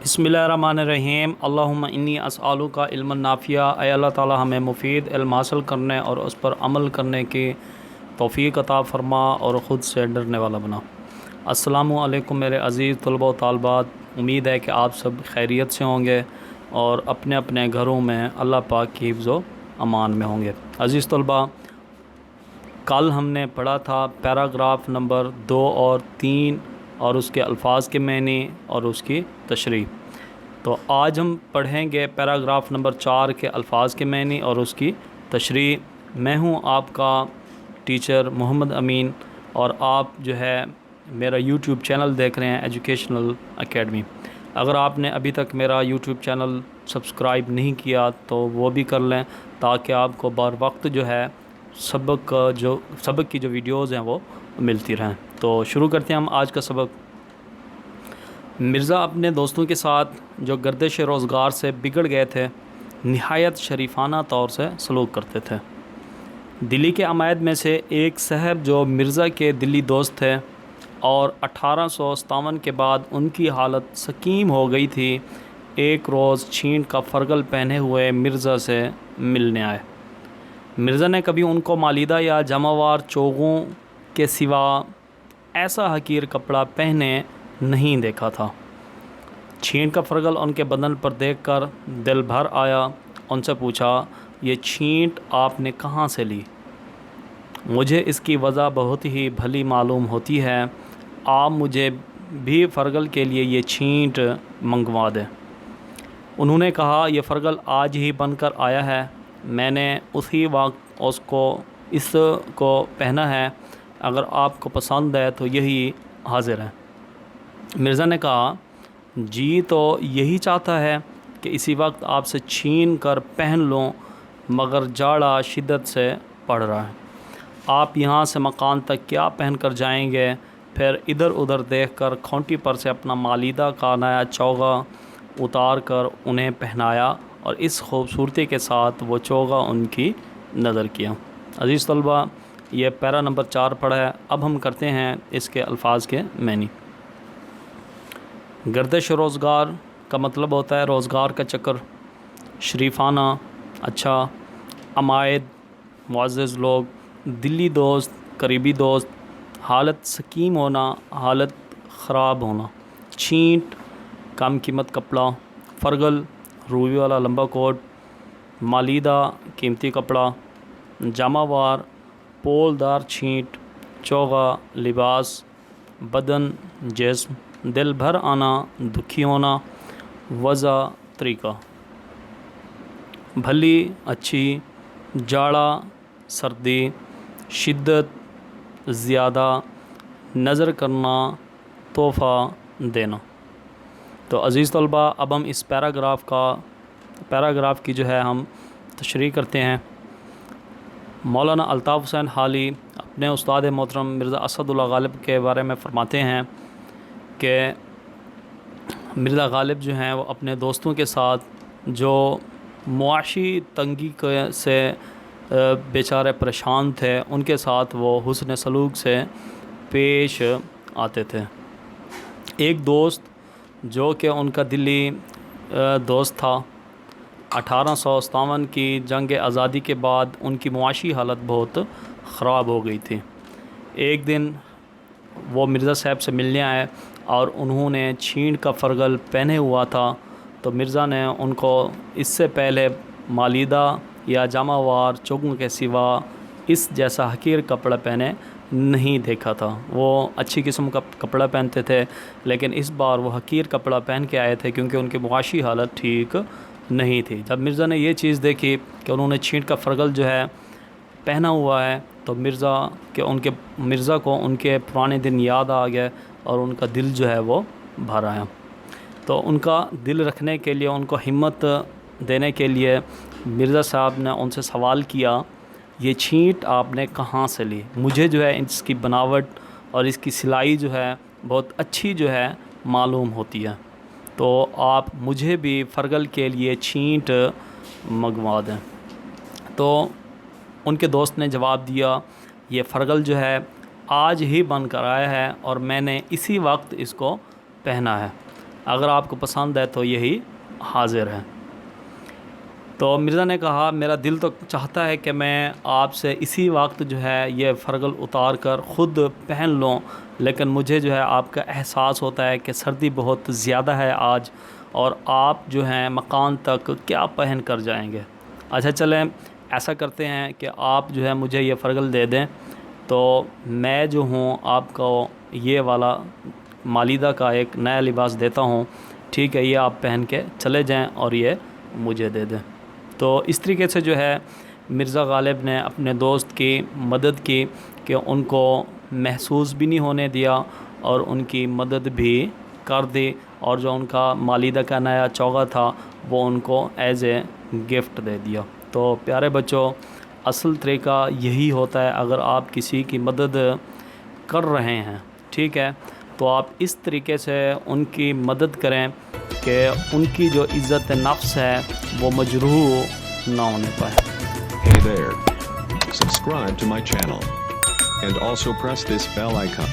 बिस्मिल्लाहिर्रहमानिर्रहीम। अल्लाहुम्मा इन्नी अस्अलुका इल्मन नाफिया। ऐ अल्लाह ताला हमें मुफीद इल्म हासिल करने और उस पर अमल करने की तौफ़ीक़ अता फ़रमा और ख़ुद से डरने वाला बना। अस्सलामु अलैकुम मेरे अज़ीज़ तलबा व तालबात, उम्मीद है कि आप सब खैरियत से होंगे और अपने अपने घरों में अल्लाह पाक की हिफ्ज़ व अमान में होंगे। अज़ीज़ तलबा, कल हमने पढ़ा था पैराग्राफ नंबर 2 और 3 और उसके अल्फाज के मानी और उसकी तशरीह। तो आज हम पढ़ेंगे पैराग्राफ नंबर 4 के अल्फाज के मानी और उसकी तशरीह। मैं हूं आपका टीचर मोहम्मद अमीन और आप जो है मेरा यूट्यूब चैनल देख रहे हैं एजुकेशनल एकेडमी। अगर आपने अभी तक मेरा यूट्यूब चैनल सब्सक्राइब नहीं किया तो वो भी कर लें ताकि आपको बर वक्त जो है सबक की जो वीडियोज़ हैं वो मिलती रहें। तो शुरू करते हैं हम आज का सबक। मिर्ज़ा अपने दोस्तों के साथ जो गर्दिश रोज़गार से बिगड़ गए थे, नहायत शरीफाना तौर से सलूक करते थे। दिल्ली के अमायद में से एक साहब जो मिर्ज़ा के दिल्ली दोस्त थे और 1857 के बाद उनकी हालत सकीम हो गई थी, एक रोज़ छींट का फरगल पहने हुए मिर्ज़ा से मिलने आए। मिर्ज़ा ने कभी उनको मालीदा या जमावार चोगों के सिवा ऐसा हकीर कपड़ा पहने नहीं देखा था। छींट का फरगल उनके बदन पर देखकर दिल भर आया। उनसे पूछा, ये छींट आपने कहाँ से ली? मुझे इसकी वजह बहुत ही भली मालूम होती है। आप मुझे भी फरगल के लिए ये छींट मंगवा दें। उन्होंने कहा, यह फरगल आज ही बनकर आया है, मैंने उसी वक्त इसको पहना है। अगर आपको पसंद है तो यही हाजिर है। मिर्ज़ा ने कहा, जी तो यही चाहता है कि इसी वक्त आपसे छीन कर पहन लूँ, मगर जाड़ा शिद्दत से पड़ रहा है। आप यहाँ से मकान तक क्या पहन कर जाएंगे? फिर इधर उधर देखकर खूंटी पर से अपना मालीदा का नया चोगा उतार कर उन्हें पहनाया और इस खूबसूरती के साथ वो चोगा उनकी नज़र किया। अज़ीज़ तलबा, ये पैरा नंबर 4 पढ़ा है। अब हम करते हैं इसके अल्फाज के मानी। गर्दिश रोज़गार का मतलब होता है रोज़गार का चक्कर, शरीफाना अच्छा, अमायद मुअज़्ज़ज़ लोग, दिल्ली दोस्त करीबी दोस्त, हालत सकीम होना हालत ख़राब होना, छींट कम कीमत कपड़ा, फरगल रूई वाला लंबा कोट, मालीदा कीमती कपड़ा, जामावार पोलदार छींट, चोगा लिबास, बदन जिस्म, दिल भर आना दुखी होना, वज़ा तरीक़ा, भली अच्छी, जाड़ा सर्दी, शिद्दत ज़्यादा, नज़र करना, तोहफ़ा देना। तो अज़ीज़ तलबा, अब हम इस पैराग्राफ की जो है हम तशरीह करते हैं। मौलाना अल्ताफ़ हुसैन हाली अपने उस्ताद मोहतरम मिर्ज़ा असदुल्लाह गालिब के बारे में फ़रमाते हैं कि मिर्ज़ा गालिब जो हैं वो अपने दोस्तों के साथ जो मुआशी तंगी से बेचारे परेशान थे, उनके साथ वो हुस्न सलूक से पेश आते थे। एक दोस्त जो कि उनका दिल्ली दोस्त था, 1857 की जंग आज़ादी के बाद उनकी मुआशी हालत बहुत ख़राब हो गई थी। एक दिन वो मिर्ज़ा साहब से मिलने आए और उन्होंने छींट का फरगल पहने हुआ था। तो मिर्ज़ा ने उनको इससे पहले मालीदा या जामावार चोगों के सिवा इस जैसा हकीर कपड़ा पहने नहीं देखा था। वो अच्छी किस्म का कपड़ा पहनते थे, लेकिन इस बार वो हकीर कपड़ा पहन के आए थे क्योंकि उनकी मुआशी हालत ठीक नहीं थी। जब मिर्ज़ा ने ये चीज़ देखी कि उन्होंने छींट का फरगल जो है पहना हुआ है, तो मिर्ज़ा को उनके पुराने दिन याद आ गए और उनका दिल जो है वो भर आया। तो उनका दिल रखने के लिए, उनको हिम्मत देने के लिए मिर्ज़ा साहब ने उनसे सवाल किया, ये छींट आपने कहाँ से ली? मुझे जो है इसकी बनावट और इसकी सिलाई जो है बहुत अच्छी जो है मालूम होती है, तो आप मुझे भी फरगल के लिए छींट मंगवा दें। तो उनके दोस्त ने जवाब दिया, ये फरगल जो है आज ही बन कर आया है और मैंने इसी वक्त इसको पहना है। اگر آپ کو پسند ہے تو یہی حاضر ہے۔ تو مرزا نے کہا میرا دل تو چاہتا ہے کہ میں آپ سے اسی وقت جو ہے یہ فرغل اتار کر خود پہن لوں، لیکن مجھے جو ہے آپ کا احساس ہوتا ہے کہ سردی بہت زیادہ ہے آج، اور آپ جو ہیں مکان تک کیا پہن کر جائیں گے۔ اچھا چلیں ایسا کرتے ہیں کہ آپ جو ہے مجھے یہ فرغل دے دیں، تو میں جو ہوں آپ کو یہ والا مالیدہ کا ایک نیا لباس دیتا ہوں، ٹھیک ہے، یہ آپ پہن کے چلے جائیں اور یہ مجھے دے دیں۔ تو اس طریقے سے جو ہے مرزا غالب نے اپنے دوست کی مدد کی کہ ان کو محسوس بھی نہیں ہونے دیا اور ان کی مدد بھی کر دی، اور جو ان کا مالیدہ کا نیا چوغا تھا وہ ان کو ایز اے گفٹ دے دیا۔ تو پیارے بچوں، اصل طریقہ یہی ہوتا ہے، اگر آپ کسی کی مدد کر رہے ہیں، ٹھیک ہے، تو آپ اس طریقے سے ان کی مدد کریں کہ ان کی جو عزت نفس ہے وہ مجروح نہ ہونے پائے۔ Hey there. Subscribe to my channel. And also press this bell icon.